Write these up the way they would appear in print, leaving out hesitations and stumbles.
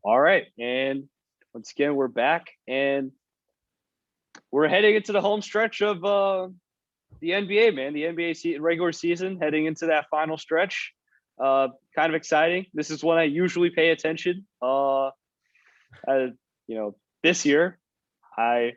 All right, and once again we're back, and we're heading into the home stretch of the NBA. Man, the NBA regular season heading into that final stretch. Kind of exciting. This is when I usually pay attention. You know, this year I,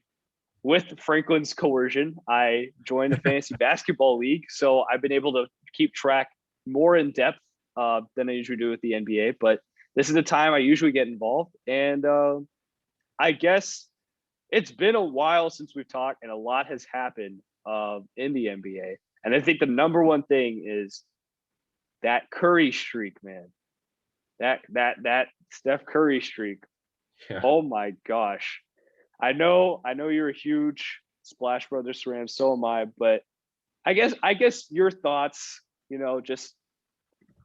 with Franklin's coercion, I joined a fantasy basketball league, so I've been able to keep track more in depth than I usually do with the NBA. But this is the time I usually get involved, and I guess it's been a while since we've talked, and a lot has happened in the NBA. And I think the number one thing is that Curry streak, man. That Steph Curry streak. Yeah. Oh my gosh. I know you're a huge Splash Brothers fan, so am I, but I guess your thoughts, just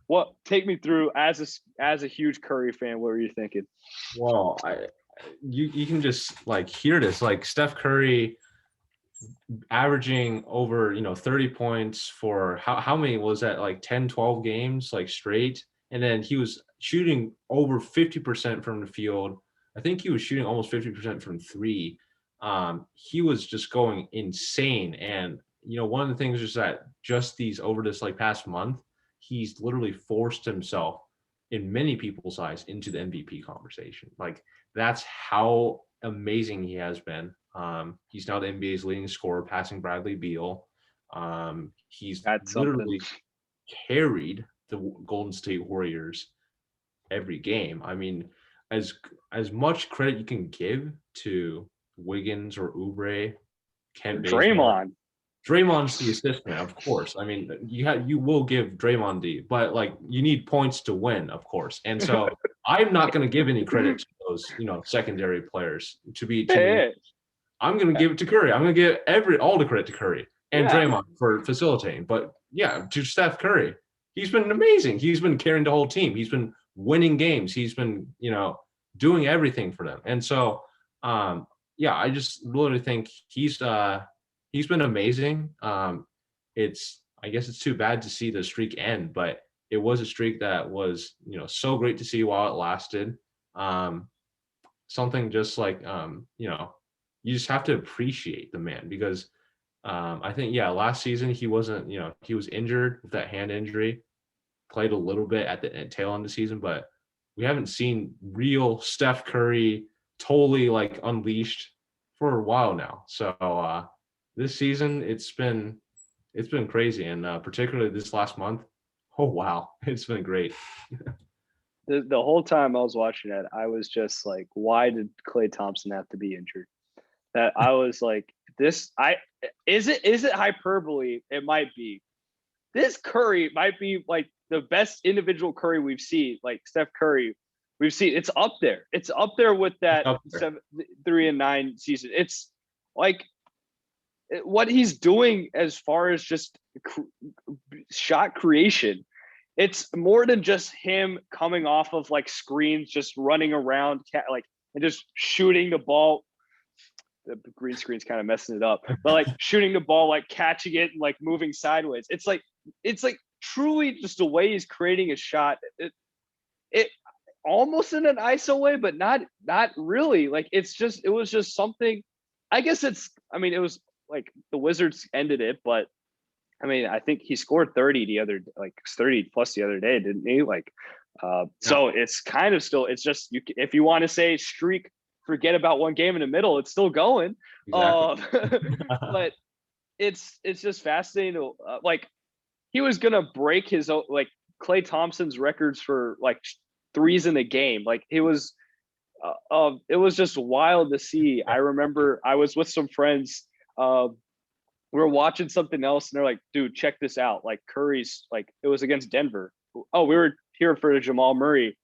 what take me through as a huge Curry fan, what were you thinking? Well, you can just like hear this, like Steph Curry averaging over 30 points for how many was that, like 10, 12 games like straight, and then he was shooting over 50% from the field. I think he was shooting almost 50% from three. He was just going insane, and one of the things is that just these over this like past month, he's literally forced himself in many people's eyes into the MVP conversation. Like, that's how amazing he has been. He's now the NBA's leading scorer, passing Bradley Beal. He's That's something. literally carried the Golden State Warriors every game. I mean, as much credit you can give to Wiggins or Oubre, Kent Bazemore. Draymond. Draymond's the assist man, of course. I mean, you will give Draymond but like you need points to win, of course. And so I'm not going to give any credit to those, secondary players to be. Yeah, I'm going to give it to Curry. I'm going to give all the credit to Curry and yeah. Draymond for facilitating. But yeah, to Steph Curry, he's been amazing. He's been carrying the whole team. He's been winning games. He's been, doing everything for them. And so, yeah, I just literally think he's been amazing. I guess it's too bad to see the streak end, but it was a streak that was, so great to see while it lasted. Something just like, you just have to appreciate the man because I think, yeah, last season he wasn't, he was injured with that hand injury, played a little bit at the tail end of the season, but we haven't seen real Steph Curry totally like unleashed for a while now. So this season it's been crazy, and particularly this last month. Oh wow, it's been great. The whole time I was watching it, I was just like, why did Klay Thompson have to be injured? That I was like, this I is it hyperbole? It might be. This Curry might be like the best individual Curry we've seen, like Steph Curry. We've seen it's up there. It's up there with that 3-9 season. It's like what he's doing as far as just shot creation. It's more than just him coming off of like screens, just running around, like and just shooting the ball. The green screen's kind of messing it up, but like shooting the ball, like catching it and like moving sideways. It's like truly just the way he's creating a shot. It almost in an ISO way, but not really. Like it was just something. I guess it was like the Wizards ended it, but I mean, I think he scored 30 like 30 plus the other day, didn't he? Like, so it's kind of still, it's just, if you want to say streak, forget about one game in the middle, it's still going. Exactly. But it's just fascinating to, like, he was going to break his own, like Klay Thompson's records for like threes in a game. Like it was just wild to see. I remember I was with some friends, we were watching something else and they're like, dude, check this out. Like Curry's, like, it was against Denver. Oh, we were here for Jamal Murray.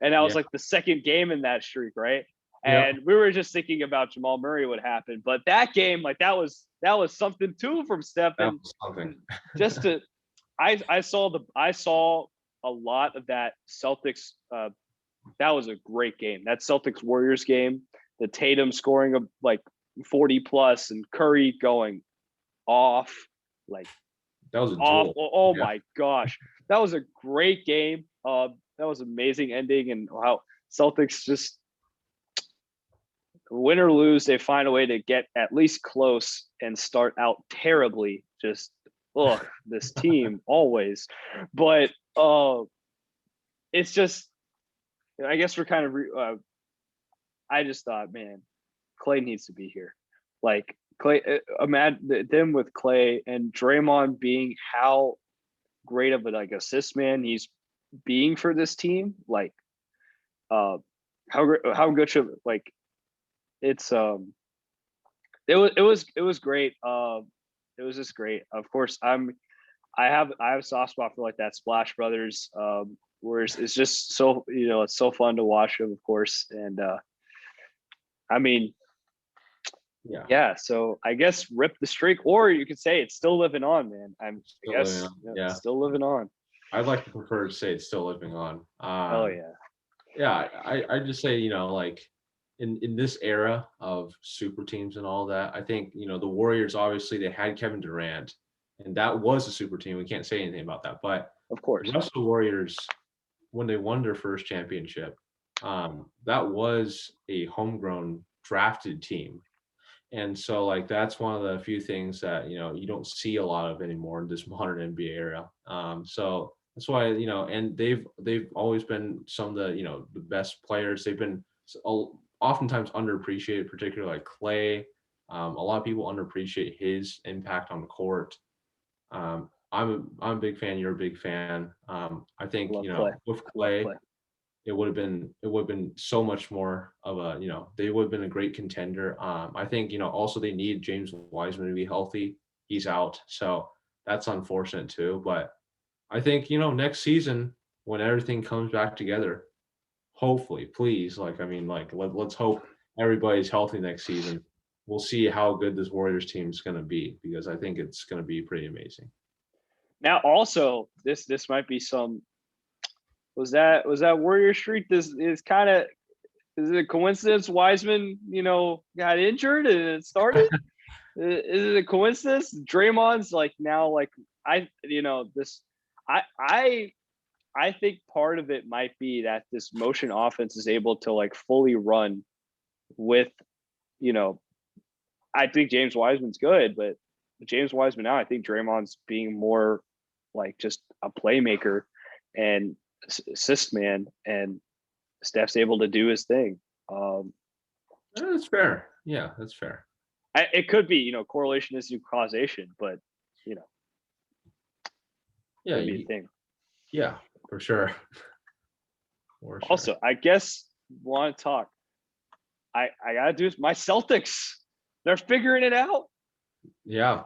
And that was like the second game in that streak, right? And we were just thinking about Jamal Murray would happen. But that game, like that was something too from Steph. And just to I saw a lot of that Celtics. That was a great game. That Celtics Warriors game, the Tatum scoring of like 40 plus and Curry going off, like that was a off. duel. Oh my gosh, that was a great game. That was amazing ending, and how Celtics just win or lose, they find a way to get at least close and start out terribly. Just this team always. But it's just, I guess we're kind of. I just thought, man, Clay needs to be here. Like Clay, imagine them with Clay and Draymond being how great of a like assist man he's being for this team. Like, how good should like it's it was great. It was just great. Of course, I have a soft spot for like that Splash Brothers. Where it's just so it's so fun to watch them, of course, and I mean, yeah. So I guess rip the streak, or you could say it's still living on, man. Still living on. I'd like to prefer to say it's still living on. Oh yeah. Yeah, I just say like in this era of super teams and all that, I think the Warriors obviously they had Kevin Durant, and that was a super team. We can't say anything about that, but of course, the rest of the Warriors when they won their first championship, that was a homegrown drafted team. And so like that's one of the few things that you don't see a lot of anymore in this modern NBA era. So that's why and they've always been some of the the best players. They've been oftentimes underappreciated, particularly like Clay. A lot of people underappreciate his impact on the court. I'm a big fan. You're a big fan. I think Clay. with Clay, it would have been so much more of a they would have been a great contender. I think also they need James Wiseman to be healthy. He's out, so that's unfortunate too. But I think next season when everything comes back together, hopefully, please, let's hope everybody's healthy next season. We'll see how good this Warriors team is going to be, because I think it's going to be pretty amazing. Now, also, this might be some. Was that Warrior Street? This is kind of. Is it a coincidence Wiseman, got injured and it started? Is it a coincidence? Draymond's like now, like I think part of it might be that this motion offense is able to like fully run with, I think James Wiseman's good, but James Wiseman now, I think Draymond's being more like just a playmaker and assist man, and Steph's able to do his thing. That's fair. Yeah, that's fair. It could be, correlation is to causation, but yeah, could be a thing. Yeah, for sure. Also, I guess want to talk. I gotta do this. My Celtics, they're figuring it out. Yeah,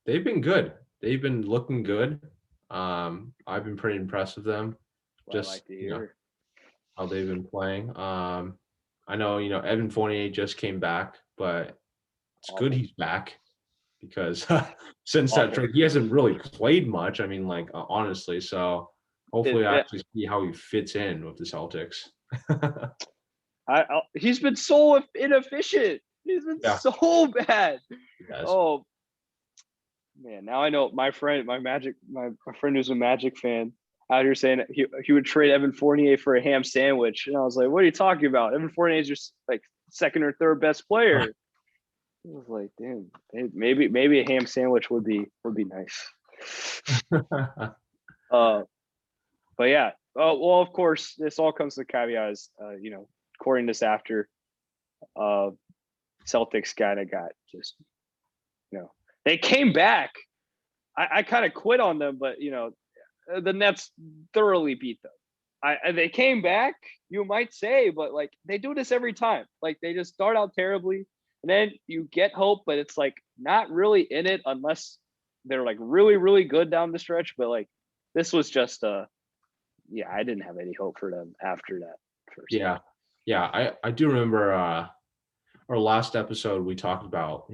they've been good. They've been looking good. I've been pretty impressed with them. Just how they've been playing. I know Evan Fournier just came back, but it's good he's back, because since that trade he hasn't really played much. I mean, honestly, so hopefully I actually see how he fits in with the Celtics. He's been so inefficient. He's been so bad. Oh man, now I know my friend who's a Magic fan out here saying that he would trade Evan Fournier for a ham sandwich, and I was like, "What are you talking about? Evan Fournier is just like second or third best player." I was like, "Damn, maybe a ham sandwich would be nice." But yeah. Well, of course, this all comes to caveats. According to this after, Celtics kind of got just, they came back. I kind of quit on them, but the Nets thoroughly beat them. They came back, you might say, but like they do this every time. Like they just start out terribly, and then you get hope, but it's like not really in it unless they're like really, really good down the stretch. But like this was just I didn't have any hope for them after that first. Yeah. I do remember our last episode we talked about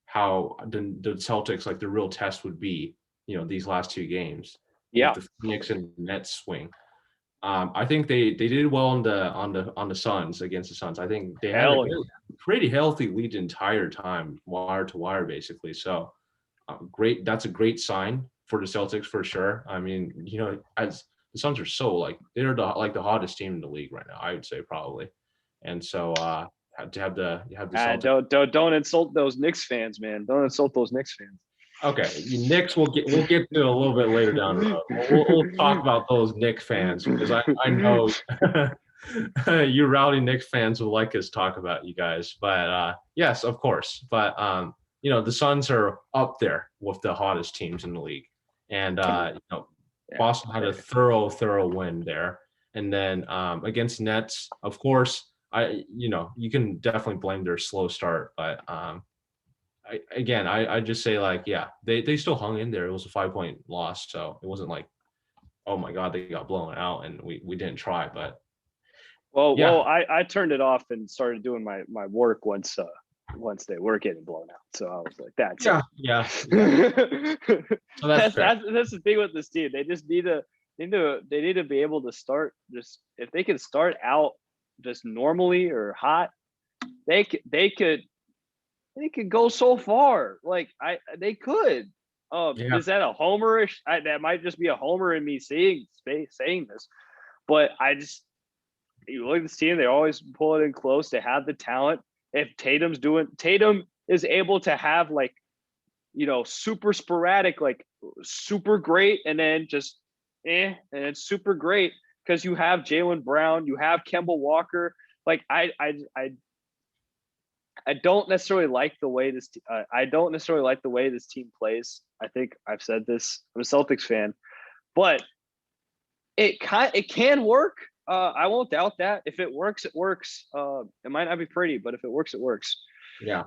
how the Celtics, like the real test would be these last two games. Yeah, the Knicks and Nets swing. I think they did well on the Suns, against the Suns. I think they had a pretty healthy lead the entire time, wire to wire, basically. So great. That's a great sign for the Celtics for sure. I mean, as the Suns are so like they're the hottest team in the league right now. I would say probably, and so to have the Celtics. Don't insult those Knicks fans, man. Don't insult those Knicks fans. Okay, Knicks we'll get to a little bit later down the road. We'll talk about those Knicks fans because I know you rowdy Knicks fans will like us talk about you guys. But yes, of course. But the Suns are up there with the hottest teams in the league, and Boston had a thorough win there, and then against Nets, of course. You can definitely blame their slow start, but I just say they still hung in there. It was a 5-point loss, so it wasn't like, oh my God, they got blown out and we didn't try. But I turned it off and started doing my work once they were getting blown out. So I was like, that's So that's the thing with this team. They just need to be able to start just if they can start out just normally or hot, they could go so far. Like they could. Is that a homerish? That might just be a homer in me saying this, but you look at this team. They always pull it in close. They have the talent. If Tatum is able to have super sporadic, super great, and then just and it's super great because you have Jaylen Brown, you have Kemba Walker. I don't necessarily like the way this. I don't necessarily like the way this team plays. I think I've said this. I'm a Celtics fan, but it can work. I won't doubt that. If it works, it works. It might not be pretty, but if it works, it works. Yeah.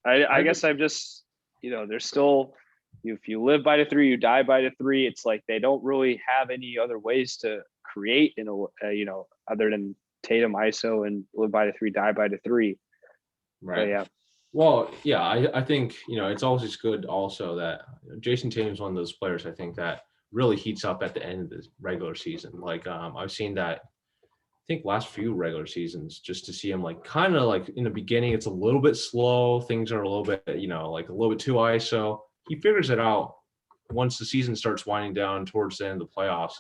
I guess I'm just there's still. If you live by the three, you die by the three. It's like they don't really have any other ways to create other than Tatum ISO and live by the three, die by the three. Right. But yeah. Well, yeah, I think it's always good also that Jason Tatum's one of those players I think that really heats up at the end of the regular season. I've seen that I think last few regular seasons just to see him kind of in the beginning it's a little bit slow. Things are a little bit a little bit too ISO. He figures it out once the season starts winding down towards the end of the playoffs.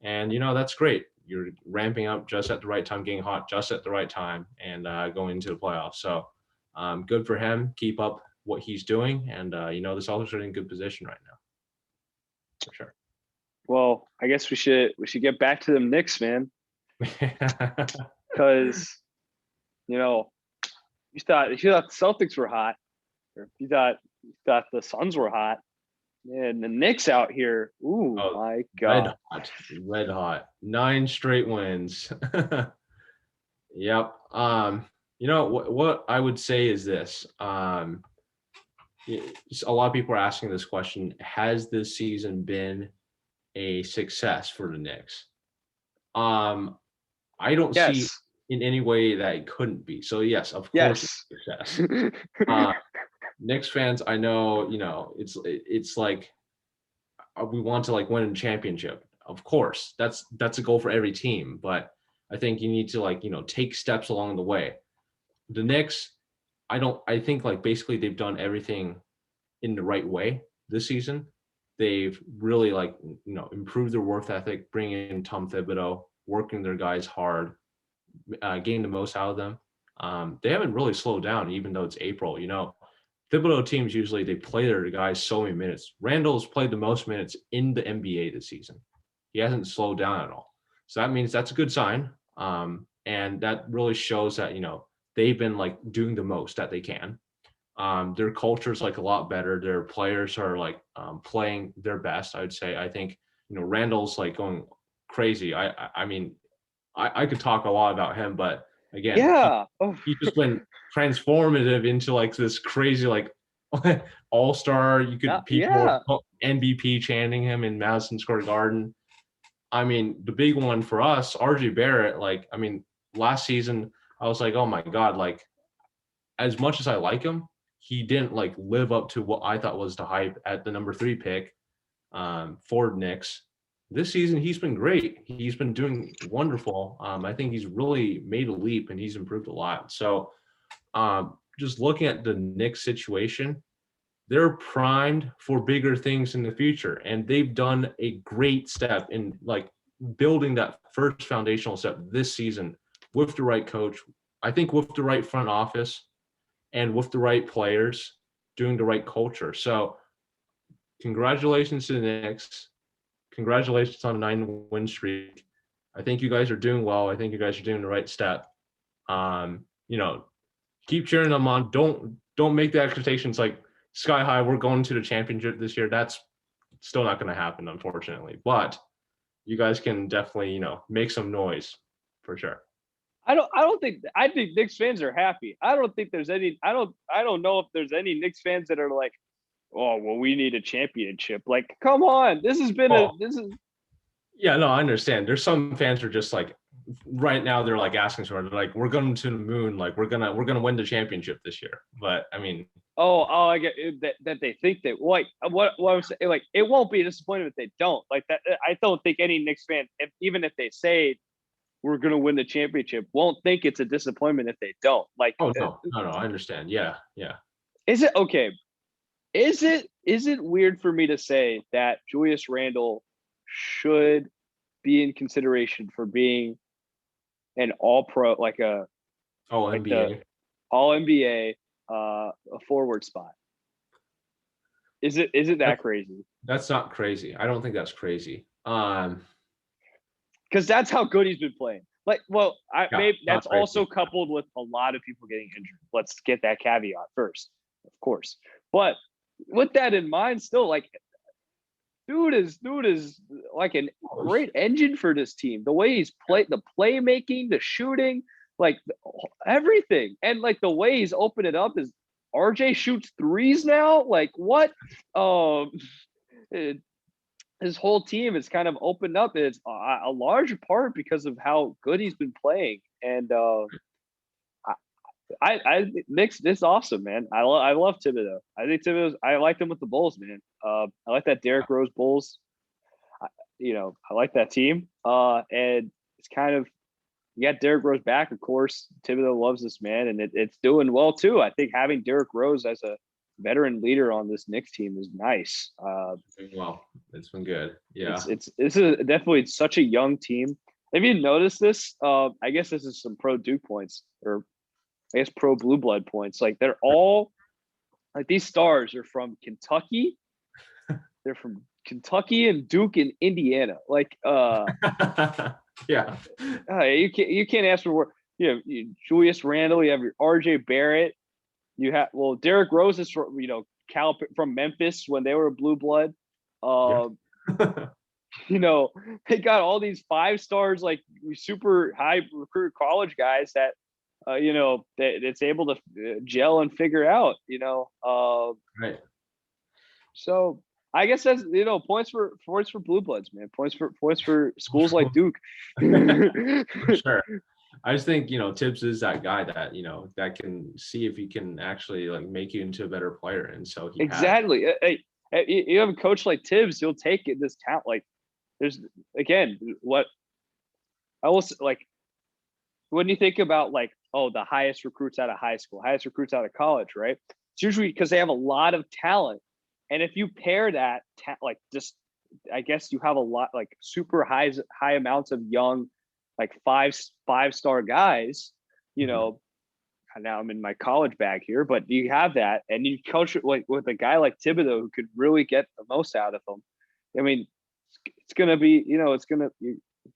And, that's great. You're ramping up just at the right time, getting hot just at the right time, and going into the playoffs. So good for him. Keep up what he's doing. And, the Celtics are in good position right now. For sure. Well, I guess we should get back to them Knicks, man. Because, you thought the Celtics were hot. Or you thought the Suns were hot, and the Knicks out here. Ooh, my God! Red hot. 9 straight wins. Yep. What I would say is this. A lot of people are asking this question: has this season been a success for the Knicks? I don't see in any way that it couldn't be. So yes, of course, it's a success. Knicks fans, I know, it's like we want to win a championship. Of course, that's a goal for every team, but I think you need to take steps along the way. The Knicks, I think basically they've done everything in the right way this season. They've really improved their work ethic, bringing in Tom Thibodeau, working their guys hard, getting the most out of them. They haven't really slowed down, even though it's April. Thibodeau teams usually they play their guys so many minutes. Randall's played the most minutes in the NBA this season. He hasn't slowed down at all. So that means that's a good sign. And that really shows that, they've been doing the most that they can. Their culture is a lot better. Their players are playing their best, I would say. I think, Randall's going crazy. I mean, I could talk a lot about him, but again, he just went transformative into this crazy all-star. You could MVP chanting him in Madison Square Garden. I mean, the big one for us, RJ Barrett. Last season I was oh my God, as much as I like him, he didn't live up to what I thought was the hype at the number 3 pick for Knicks. This season, he's been great. He's been doing wonderful. I think he's really made a leap and he's improved a lot. So just looking at the Knicks situation, they're primed for bigger things in the future. And they've done a great step in like building that first foundational step this season with the right coach. I think with the right front office and with the right players doing the right culture. So congratulations to the Knicks. Congratulations on a 9-win streak. I think you guys are doing well. I think you guys are doing the right step. You know, keep cheering them on. Don't make the expectations like sky high. We're going to the championship this year. That's still not going to happen, unfortunately. But you guys can definitely, you know, make some noise for sure. I think Knicks fans are happy. I don't think there's any. I don't know if there's any Knicks fans that are like, oh well, we need a championship. Like, come on, this has been this is. Yeah, no, I understand. There's some fans who are just like, right now they're like asking for it. Like, we're going to the moon. Like, we're gonna win the championship this year. But I mean, I get that they think that like what I'm saying, like it won't be a disappointment if they don't like that. I don't think any Knicks fan, even if they say we're going to win the championship, won't think it's a disappointment if they don't. Like, oh no, I understand. Yeah. is it okay? Is it weird for me to say that Julius Randle should be in consideration for being an all pro, like the NBA. all NBA, a forward spot? Is it that crazy? That's not crazy. I don't think that's crazy. Because that's how good he's been playing. Like, well, maybe that's also coupled with a lot of people getting injured. Let's get that caveat first, of course. But with that in mind, still, like, dude is like a great engine for this team. The way he's played, the playmaking, the shooting, like everything, and like the way he's opened it up is RJ shoots threes now. Like what? His whole team is kind of opened up. It's a large part because of how good he's been playing, and I Knicks, this awesome, man. I love Thibodeau. I think Thibodeau. I like him with the Bulls, man. I like that Derrick Rose Bulls. I like that team. And it's kind of, you got Derrick Rose back, of course. Thibodeau loves this man, and it's doing well too. I think having Derrick Rose as a veteran leader on this Knicks team is nice. Well, it's been good. Yeah, it's definitely such a young team. Have you noticed this? I guess this is some pro Duke points, or I guess pro blue blood points. Like they're all like these stars are from Kentucky. They're from Kentucky and Duke and Indiana. Like yeah. You can't ask for more. You have Julius Randle, you have your RJ Barrett, you have Derrick Rose is from Cal from Memphis when they were blue blood. They got all these 5 stars, like super high recruit college guys that it's able to gel and figure out, right. So I guess that's points for blue bloods, man. Points for schools like Duke. For sure. I just think Tibbs is that guy that that can see if he can actually like make you into a better player, and so he exactly. Hey, you have a coach like Tibbs, he'll take it. This talent, like there's again what I will like when you think about like the highest recruits out of high school, highest recruits out of college, right? It's usually because they have a lot of talent. And if you pair that, I guess you have a lot, like super high amounts of young, like five-star guys, Now I'm in my college bag here, but you have that, and you coach it like with a guy like Thibodeau who could really get the most out of them. I mean, it's gonna be, you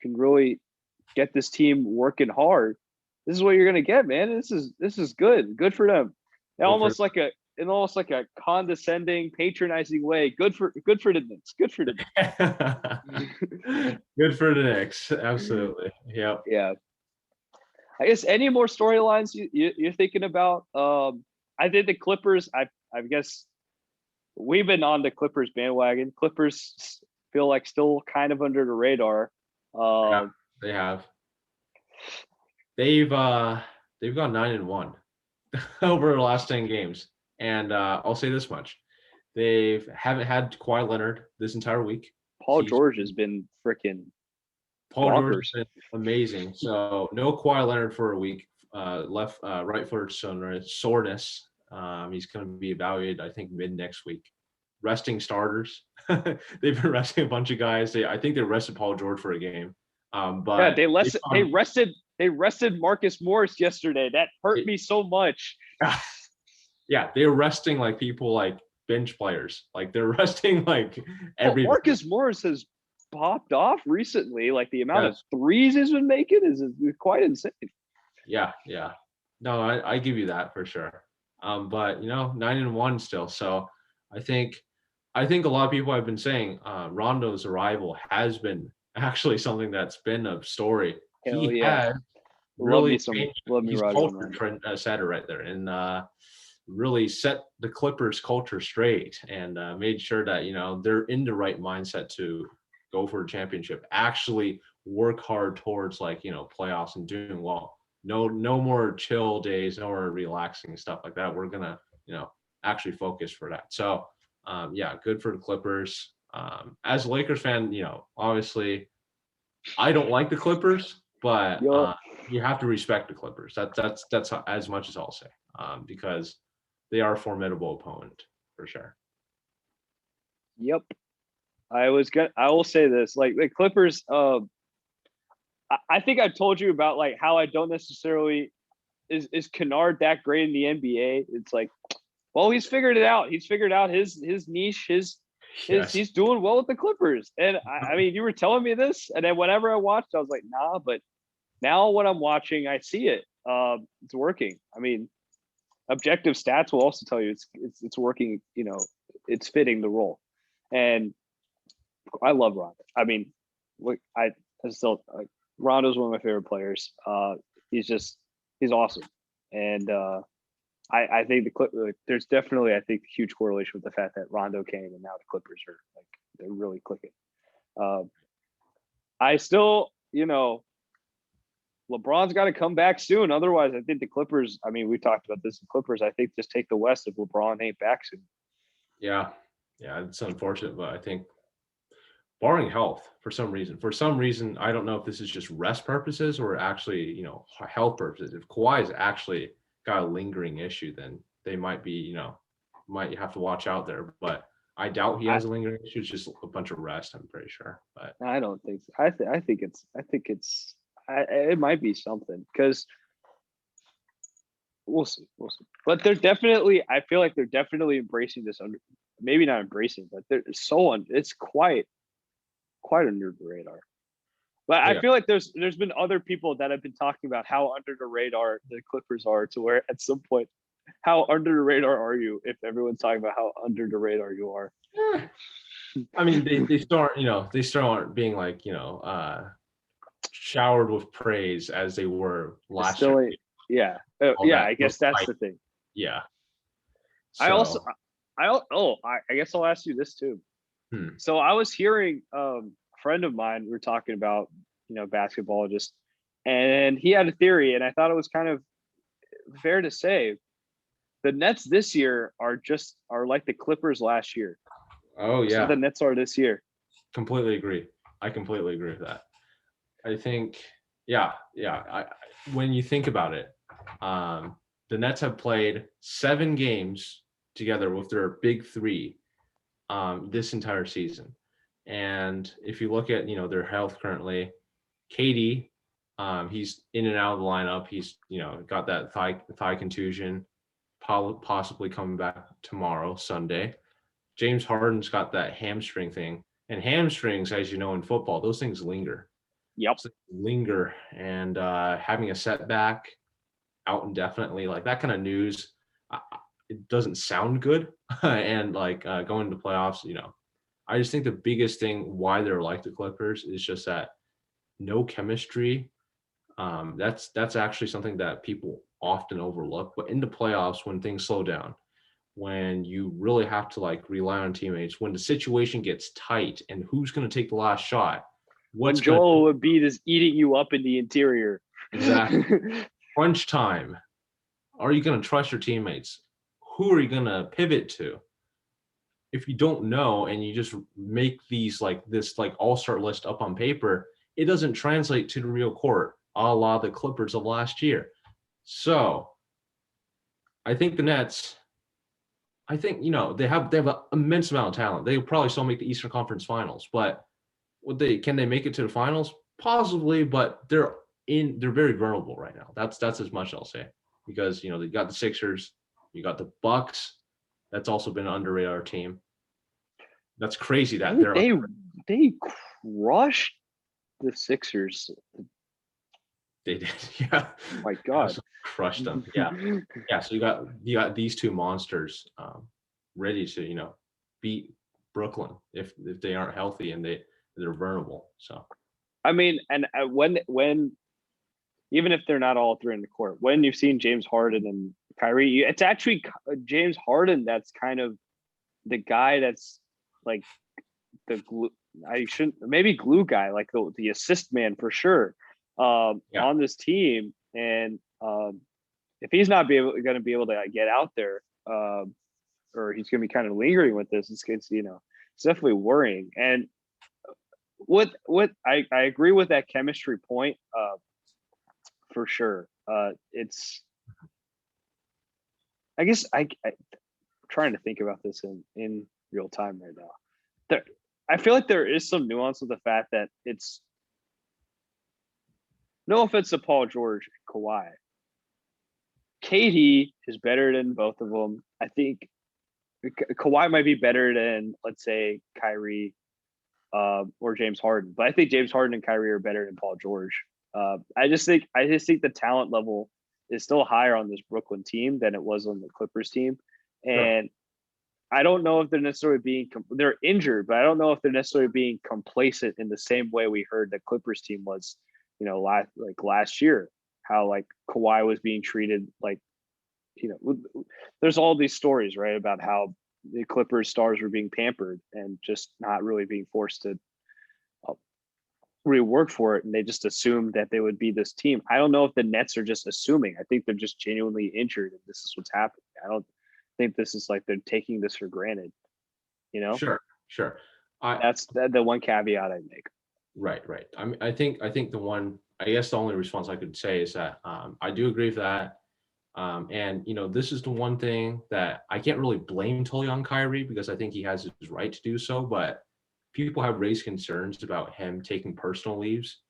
can really get this team working hard. This is what you're gonna get, man. This is good for them. Almost like a condescending, patronizing way. Good for the Knicks. Good for the Knicks. Good for the Knicks. Absolutely. Yep. Yeah. I guess any more storylines you're thinking about? I think the Clippers. I guess we've been on the Clippers bandwagon. Clippers feel like still kind of under the radar. Yeah, they have. They've gone 9-1 over the last 10 games. And I'll say this much. They haven't had Kawhi Leonard this entire week. Paul George has been freaking George has been amazing. So no Kawhi Leonard for a week. Right foot soreness. He's going to be evaluated, I think, mid next week. Resting starters. They've been resting a bunch of guys. I think they rested Paul George for a game. But they rested Marcus Morris yesterday. That hurt me so much. Yeah, they're resting like people like bench players. Like they're resting like everybody. Marcus Morris has popped off recently. Like the amount of threes he's been making is quite insane. Yeah. No, I give you that for sure. But 9-1 still. So I think a lot of people have been saying Rondo's arrival has been actually something that's been a story. He has really changed. He's culture trendsetter right there, and really set the Clippers culture straight, and made sure that they're in the right mindset to go for a championship. Actually, work hard towards playoffs and doing well. No more chill days, no more relaxing stuff like that. We're gonna actually focus for that. So good for the Clippers. As a Lakers fan, obviously I don't like the Clippers, but you have to respect the Clippers. That's as much as I'll say, because they are a formidable opponent for sure. Yep. I will say this, like the Clippers, I think I told you about like how I don't necessarily is Kennard that great in the NBA? It's like, well, he's figured it out. He's figured out his niche, he's doing well with the Clippers. And I mean, you were telling me this, and then whenever I watched, I was like, nah, but now when I'm watching, I see it. It's working. I mean, objective stats will also tell you it's working, it's fitting the role. And I love Rondo. I mean, look, Rondo's one of my favorite players. He's awesome. And I think there's definitely, I think, a huge correlation with the fact that Rondo came and now the Clippers are like, they're really clicking. I still, LeBron's got to come back soon. Otherwise, I think the Clippers, I mean, we talked about this, the Clippers, I think just take the West if LeBron ain't back soon. Yeah, it's unfortunate, but I think barring health, for some reason, I don't know if this is just rest purposes or actually, health purposes. If Kawhi's actually got a lingering issue, then they might be, might have to watch out there. But I doubt he has a lingering issue. It's just a bunch of rest, I'm pretty sure. But I don't think so. I think it might be something, because we'll see. But they're definitely, I feel like they're definitely embracing this maybe not embracing, but it's quite under the radar. But I feel like there's been other people that have been talking about how under the radar the Clippers are, to where at some point, how under the radar are you if everyone's talking about how under the radar you are? I mean, they still aren't being like, showered with praise as they were last year. Yeah. I guess that's the thing. Yeah. So. I guess I'll ask you this too. So I was hearing a friend of mine, we were talking about, basketball and he had a theory, and I thought it was kind of fair to say the Nets this year are like the Clippers last year. Oh yeah. So the Nets are this year. Completely agree. I completely agree with that. I think, when you think about it, the Nets have played 7 games together with their big three this entire season. And if you look at, their health currently, KD, he's in and out of the lineup. He's, got that thigh contusion, possibly coming back tomorrow, Sunday. James Harden's got that hamstring thing. And hamstrings, as you know, in football, those things linger. Yep. Linger. And having a setback out indefinitely, like that kind of news, it doesn't sound good. And going to playoffs, I just think the biggest thing why they're like the Clippers is just that no chemistry. That's actually something that people often overlook. But in the playoffs, when things slow down, when you really have to rely on teammates, when the situation gets tight and who's going to take the last shot, when Joel Embiid is eating you up in the interior. Exactly. Crunch time. Are you going to trust your teammates? Who are you going to pivot to? If you don't know and you just make these this all-star list up on paper, it doesn't translate to the real court, a la the Clippers of last year. So I think the Nets, I think, they have an immense amount of talent. They probably still make the Eastern Conference Finals, but can they make it to the finals? Possibly, but they're very vulnerable right now. That's as much I'll say, because they got the Sixers, you got the Bucks. That's also been an under radar team. That's crazy that they crushed the Sixers. They did. Yeah. Oh my God. Crushed them. Yeah. Yeah. So you got these two monsters ready to, beat Brooklyn if they aren't healthy and they're vulnerable. So I mean, and when even if they're not all three in the court, when you've seen James Harden and Kyrie, it's actually James Harden that's kind of the guy that's like the glue. I shouldn't maybe glue guy, like the assist man for sure on this team. And if he's not going to be able to get out there, or he's going to be kind of lingering with this, it's it's definitely worrying. And what I agree with that chemistry point for sure. It's I guess I'm trying to think about this in real time right now. I feel like there is some nuance with the fact that it's no offense to Paul George and Kawhi. KD is better than both of them. I think Kawhi might be better than, let's say, Kyrie or James Harden, but I think James Harden and Kyrie are better than Paul George. I just think the talent level is still higher on this Brooklyn team than it was on the Clippers team, and I don't know if they're necessarily they're injured, but I don't know if they're necessarily being complacent in the same way we heard the Clippers team was, last year, how like Kawhi was being treated like, there's all these stories, right, about how the Clippers stars were being pampered and just not really being forced to really work for it, and they just assumed that they would be this team. I don't know if the Nets are just assuming. I think they're just genuinely injured, and this is what's happening. I don't think this is like they're taking this for granted. Sure. That's the one caveat I make. Right. I think the only response I could say is that I do agree with that. And this is the one thing that I can't really blame totally on Kyrie, because I think he has his right to do so, but people have raised concerns about him taking personal leaves.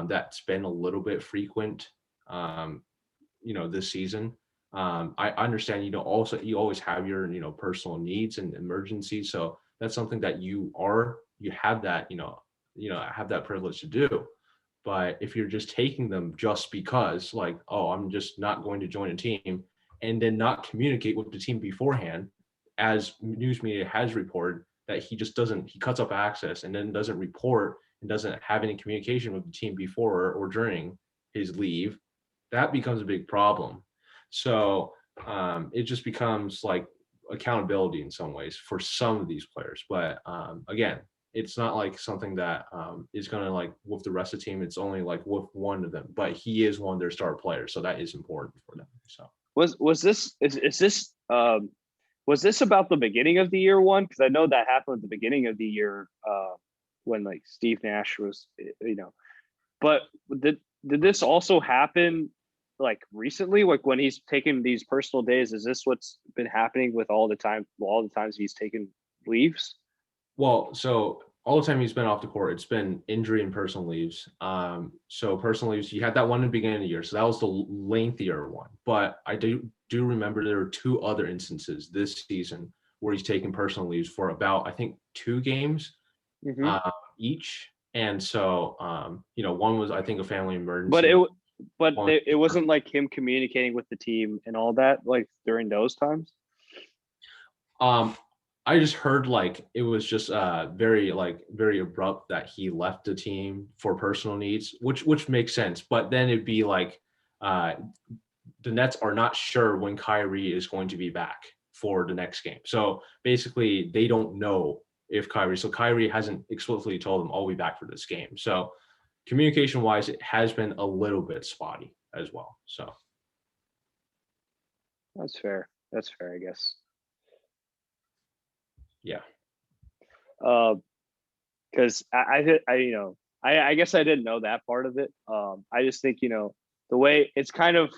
That's been a little bit frequent, this season. I understand, you always have your, personal needs and emergencies. So that's something that you have that, have that privilege to do. But if you're just taking them just because, like, oh, I'm just not going to join a team, and then not communicate with the team beforehand, as news media has reported, that he cuts up access and then doesn't report and doesn't have any communication with the team before or during his leave, that becomes a big problem. So it just becomes like accountability in some ways for some of these players. But again, it's not like something that is going to like with the rest of the team. It's only like with one of them, but he is one of their star players, so that is important for them. So was this about the beginning of the year one? Because I know that happened at the beginning of the year when like Steve Nash was, but did this also happen like recently, like when he's taken these personal days? Is this what's been happening with all the times he's taken leaves? Well, so all the time he's been off the court, it's been injury and personal leaves. So personal leaves, you had that one in the beginning of the year, so that was the lengthier one. But I do remember there were two other instances this season where he's taken personal leaves for about, I think, 2 games each. And so, one was, I think, a family emergency. But it wasn't like him communicating with the team and all that, like during those times. I just heard like it was just very abrupt that he left the team for personal needs, which makes sense. But then it'd be like the Nets are not sure when Kyrie is going to be back for the next game. So basically, they don't know if Kyrie hasn't explicitly told them, I'll be back for this game. So communication wise, it has been a little bit spotty as well. So that's fair, I guess. Yeah. Because I guess I didn't know that part of it. I just think, the way it's kind of,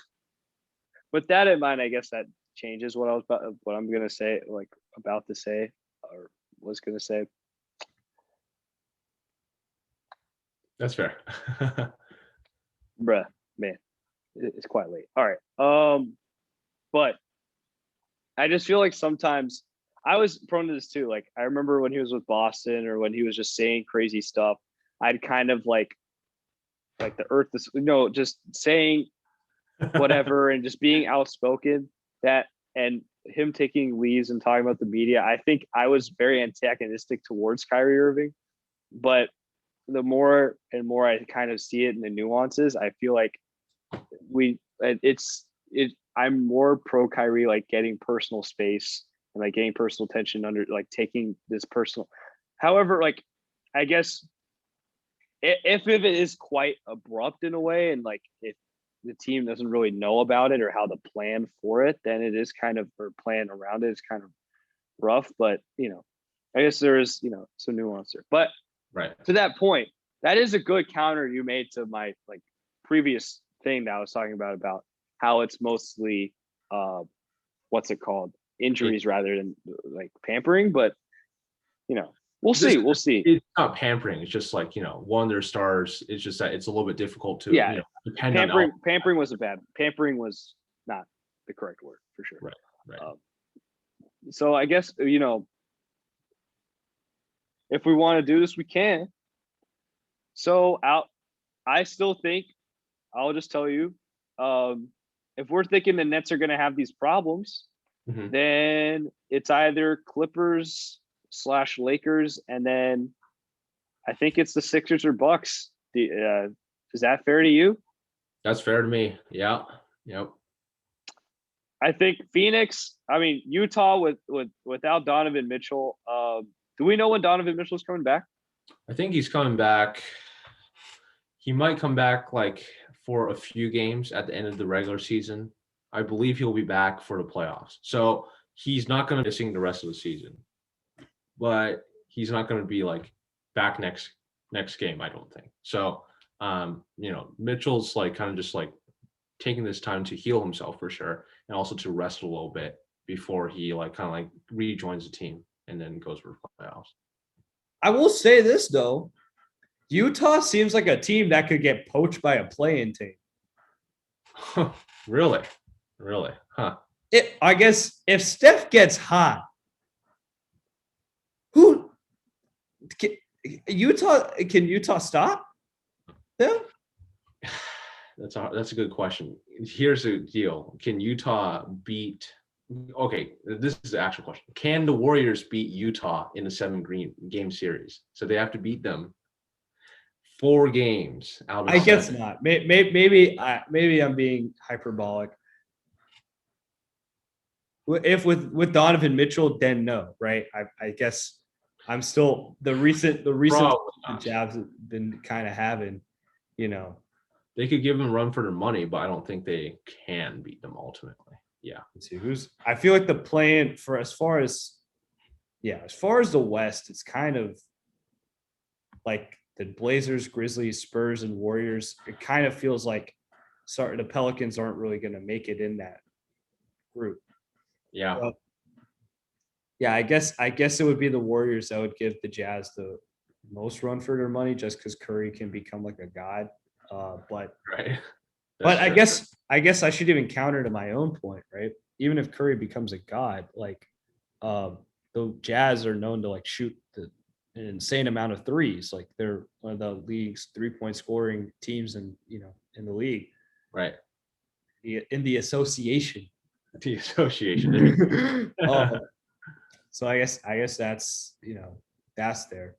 with that in mind, I guess that changes what I'm gonna say, like about to say, or was gonna say. That's fair. Bruh, man, it's quite late. All right. But I just feel like sometimes I was prone to this too. Like I remember when he was with Boston or when he was just saying crazy stuff, I'd kind of like the earth is, just saying whatever and just being outspoken, that and him taking leaves and talking about the media. I think I was very antagonistic towards Kyrie Irving, but the more and more I kind of see it in the nuances, I feel like I'm more pro Kyrie, like getting personal space and like getting personal attention under, like taking this personal. However, like I guess if it is quite abrupt in a way, and like if the team doesn't really know about it or how to plan for it, then it is kind of, or plan around it is kind of rough. But I guess there is some nuance there. But Right. to that point, that is a good counter you made to my like previous thing that I was talking about how it's mostly what's it called, injuries rather than like pampering. But we'll see. It's not pampering. It's just like, one of their stars. It's just that it's a little bit difficult to depend on. Pampering was pampering was not the correct word for sure. Right. So I guess if we want to do this, we can. So I still think, I'll just tell you, if we're thinking the Nets are going to have these problems, then it's either Clippers/Lakers, and then I think it's the Sixers or Bucks. Is that fair to you? That's fair to me. Yeah. Yep. I think Phoenix. I mean Utah without Donovan Mitchell. Do we know when Donovan Mitchell's coming back? I think he's coming back. He might come back like for a few games at the end of the regular season. I believe he'll be back for the playoffs. So he's not going to be missing the rest of the season, but he's not going to be like back next game, I don't think. So, Mitchell's like kind of just like taking this time to heal himself for sure, and also to rest a little bit before he like kind of like rejoins the team and then goes for playoffs. I will say this though, Utah seems like a team that could get poached by a play-in team. Really? Huh. I guess if Steph gets hot, who can Utah stop them? That's a good question. Here's the deal. Can Utah beat okay, this is the actual question. Can the Warriors beat Utah in the 7-game series? So they have to beat them 4 games out of 7. I guess not. Maybe I'm being hyperbolic. If with Donovan Mitchell, then no, right? I guess I'm still the recent the Jabs have been kind of having, They could give them a run for their money, but I don't think they can beat them ultimately. Yeah. Let's see I feel like the plan for as far as the West, it's kind of like the Blazers, Grizzlies, Spurs, and Warriors. It kind of feels like the Pelicans aren't really going to make it in that group. Yeah. But, yeah, I guess it would be the Warriors that would give the Jazz the most run for their money, just because Curry can become like a god. But right. But I guess I should even counter to my own point, right? Even if Curry becomes a god, like the Jazz are known to like shoot an insane amount of threes. Like they're one of the league's 3-point scoring teams in the league. Right. In the association. The association. So I guess that's that's there.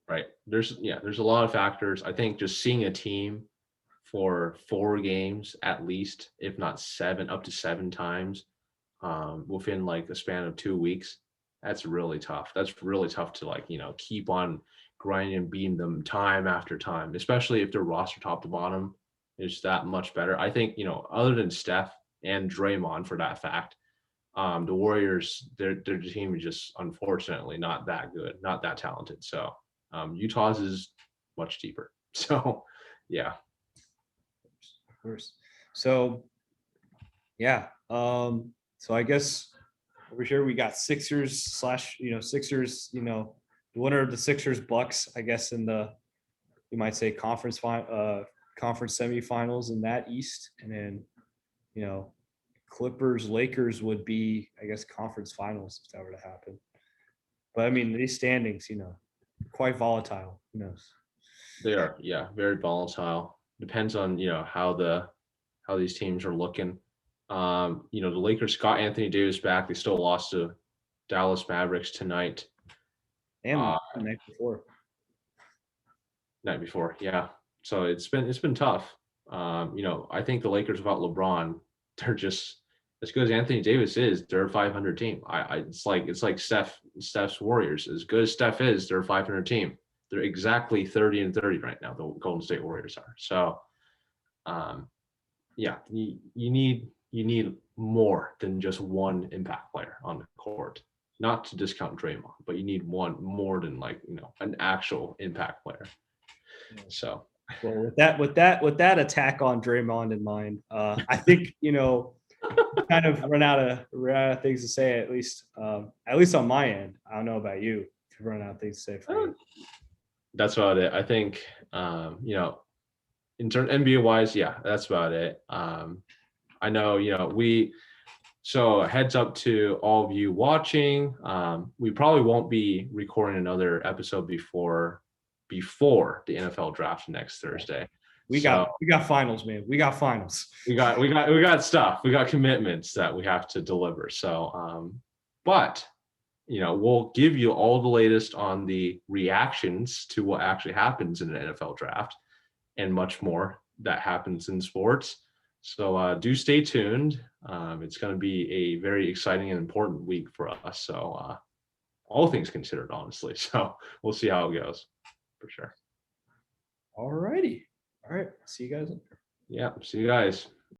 Right. There's a lot of factors. I think just seeing a team for 4 games at least, if not 7, up to 7 times within like a span of 2 weeks, that's really tough. That's really tough to like, keep on grinding and beating them time after time, especially if their roster top to bottom is that much better. I think, other than Steph and Draymond for that fact, the Warriors, their team is just unfortunately not that good, not that talented. So Utah's is much deeper. So yeah. Of course. So yeah. So I guess over here we got Sixers Sixers, the winner of the Sixers Bucks, I guess in the, you might say conference semifinals in that East, and then Clippers Lakers would be, I guess, conference finals if that were to happen. But I mean, these standings, quite volatile. Who knows? They are, yeah, very volatile. Depends on how these teams are looking. The Lakers got Anthony Davis back. They still lost to Dallas Mavericks tonight. And the night before. Night before, yeah. So it's been tough. I think the Lakers without LeBron, they're just as good as Anthony Davis is. They're a 500 team. It's like Steph's Warriors. As good as Steph is, they're a 500 team. They're exactly 30-30 right now. The Golden State Warriors are. So, you need more than just one impact player on the court. Not to discount Draymond, but you need one more than an actual impact player. So, well, with that attack on Draymond in mind, I think kind of run out of things to say, at least on my end. I don't know about you. If you run out of things to say for you. That's about it. I think in turn NBA wise, yeah, that's about it. I know so heads up to all of you watching. We probably won't be recording another episode before the NFL draft next Thursday. We got finals, man. We got finals. We got stuff. We got commitments that we have to deliver. So, but we'll give you all the latest on the reactions to what actually happens in an NFL draft and much more that happens in sports. So do stay tuned. It's going to be a very exciting and important week for us. So all things considered, honestly. So we'll see how it goes for sure. All righty. All right. See you guys later. Yeah. See you guys.